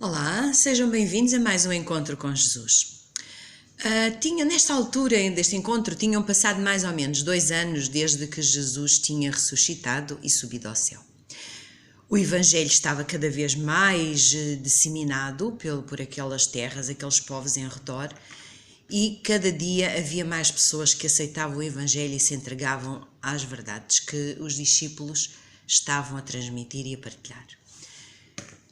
Olá, sejam bem-vindos a mais um Encontro com Jesus. Nesta altura deste encontro, tinham passado mais ou menos 2 anos desde que Jesus tinha ressuscitado e subido ao céu. O Evangelho estava cada vez mais disseminado por aquelas terras, aqueles povos em redor, e cada dia havia mais pessoas que aceitavam o Evangelho e se entregavam às verdades que os discípulos estavam a transmitir e a partilhar.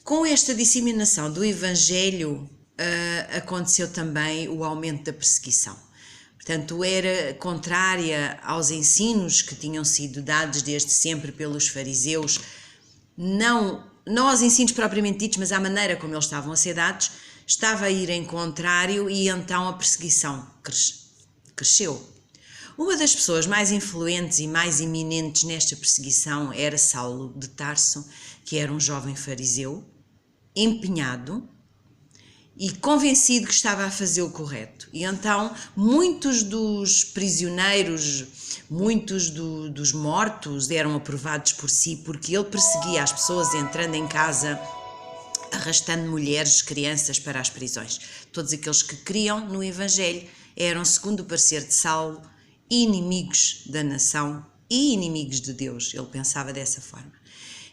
Com esta disseminação do Evangelho, aconteceu também o aumento da perseguição. Portanto, era contrária aos ensinos que tinham sido dados desde sempre pelos fariseus, não aos ensinos propriamente ditos, mas à maneira como eles estavam a ser dados, estava a ir em contrário e então a perseguição cresceu. Uma das pessoas mais influentes e mais eminentes nesta perseguição era Saulo de Tarso, que era um jovem fariseu, empenhado e convencido que estava a fazer o correto. E então muitos dos prisioneiros, muitos dos mortos eram aprovados por si, porque ele perseguia as pessoas entrando em casa, arrastando mulheres, crianças para as prisões. Todos aqueles que criam no Evangelho eram, segundo o parecer de Saulo, inimigos da nação e inimigos de Deus. Ele pensava dessa forma.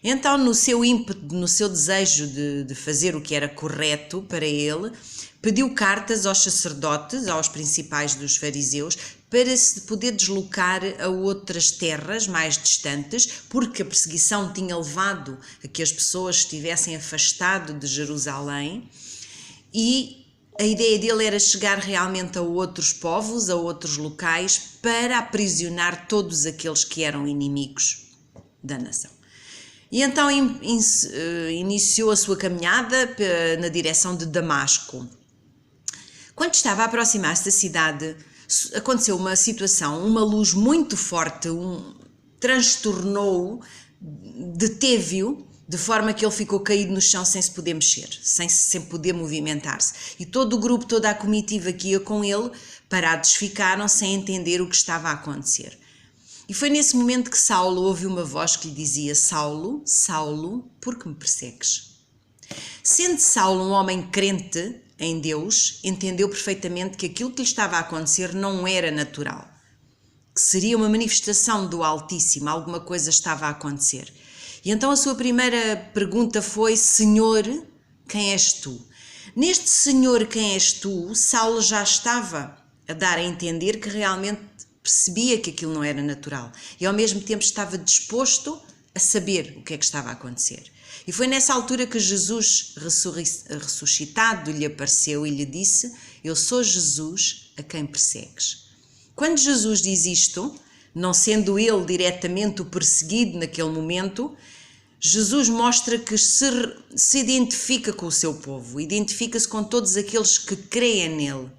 Então, no seu ímpeto, no seu desejo de fazer o que era correto para ele, pediu cartas aos sacerdotes, aos principais dos fariseus, para se poder deslocar a outras terras mais distantes, porque a perseguição tinha levado a que as pessoas estivessem afastado de Jerusalém, e a ideia dele era chegar realmente a outros povos, a outros locais, para aprisionar todos aqueles que eram inimigos da nação. E então iniciou a sua caminhada na direção de Damasco. Quando estava a aproximar-se da cidade, aconteceu uma situação, uma luz muito forte, transtornou-o, deteve-o, de forma que ele ficou caído no chão sem se poder mexer, sem poder movimentar-se. E todo o grupo, toda a comitiva que ia com ele, parados ficaram sem entender o que estava a acontecer. E foi nesse momento que Saulo ouviu uma voz que lhe dizia: Saulo, Saulo, por que me persegues? Sendo Saulo um homem crente em Deus, entendeu perfeitamente que aquilo que lhe estava a acontecer não era natural, que seria uma manifestação do Altíssimo, alguma coisa estava a acontecer. E então a sua primeira pergunta foi: Senhor, quem és tu? Neste Senhor, quem és tu, Saulo já estava a dar a entender que realmente percebia que aquilo não era natural e ao mesmo tempo estava disposto a saber o que é que estava a acontecer. E foi nessa altura que Jesus ressuscitado lhe apareceu e lhe disse: eu sou Jesus a quem persegues. Quando Jesus diz isto, não sendo ele diretamente o perseguido naquele momento, Jesus mostra que se identifica com o seu povo, identifica-se com todos aqueles que creem nele.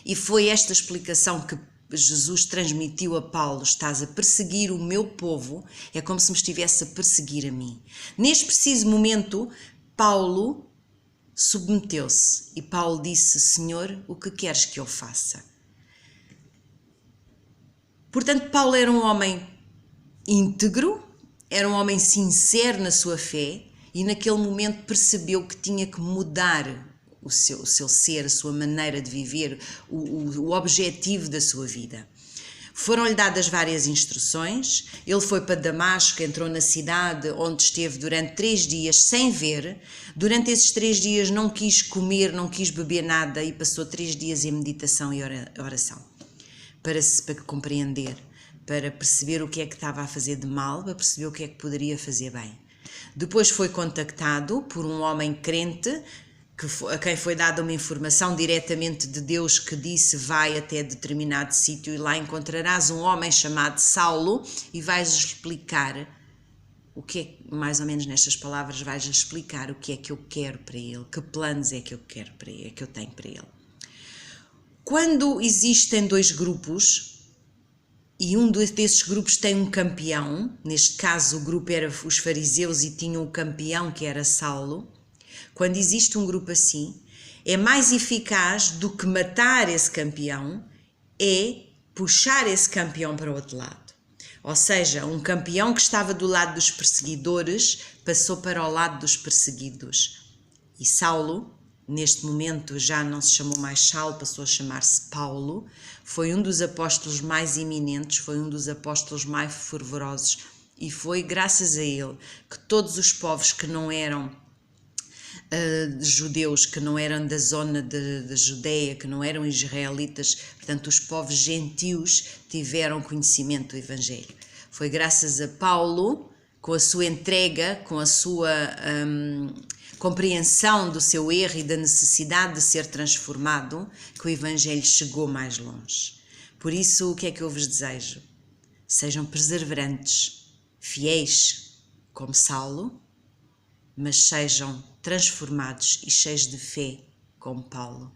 E foi esta explicação que Jesus transmitiu a Paulo: estás a perseguir o meu povo, é como se me estivesse a perseguir a mim. Neste preciso momento, Paulo submeteu-se e Paulo disse: Senhor, o que queres que eu faça? Portanto, Paulo era um homem íntegro, era um homem sincero na sua fé e naquele momento percebeu que tinha que mudar o seu ser, a sua maneira de viver, o objetivo da sua vida. Foram-lhe dadas várias instruções, ele foi para Damasco, entrou na cidade onde esteve durante 3 dias sem ver. Durante esses 3 dias não quis comer, não quis beber nada e passou 3 dias em meditação e oração, para compreender, para perceber o que é que estava a fazer de mal, para perceber o que é que poderia fazer bem. Depois foi contactado por um homem crente, a quem foi dada uma informação diretamente de Deus que disse: vai até determinado sítio e lá encontrarás um homem chamado Saulo e vais explicar o que é, mais ou menos nestas palavras, vais explicar o que é que eu quero para ele, que planos é que eu quero para ele, que eu tenho para ele. Quando existem 2 grupos e um desses grupos tem um campeão, neste caso o grupo era os fariseus e tinham um campeão que era Saulo. Quando existe um grupo assim, é mais eficaz do que matar esse campeão, é puxar esse campeão para o outro lado. Ou seja, um campeão que estava do lado dos perseguidores passou para o lado dos perseguidos. E Saulo, neste momento já não se chamou mais Saulo, passou a chamar-se Paulo, foi um dos apóstolos mais eminentes, foi um dos apóstolos mais fervorosos, e foi graças a ele que todos os povos que não eram judeus, que não eram da zona da Judeia, que não eram israelitas, portanto os povos gentios tiveram conhecimento do Evangelho. Foi graças a Paulo, com a sua entrega, com a sua compreensão do seu erro e da necessidade de ser transformado, que o Evangelho chegou mais longe. Por isso, o que é que eu vos desejo? Sejam perseverantes, fiéis como Saulo, mas sejam transformados e cheios de fé como Paulo.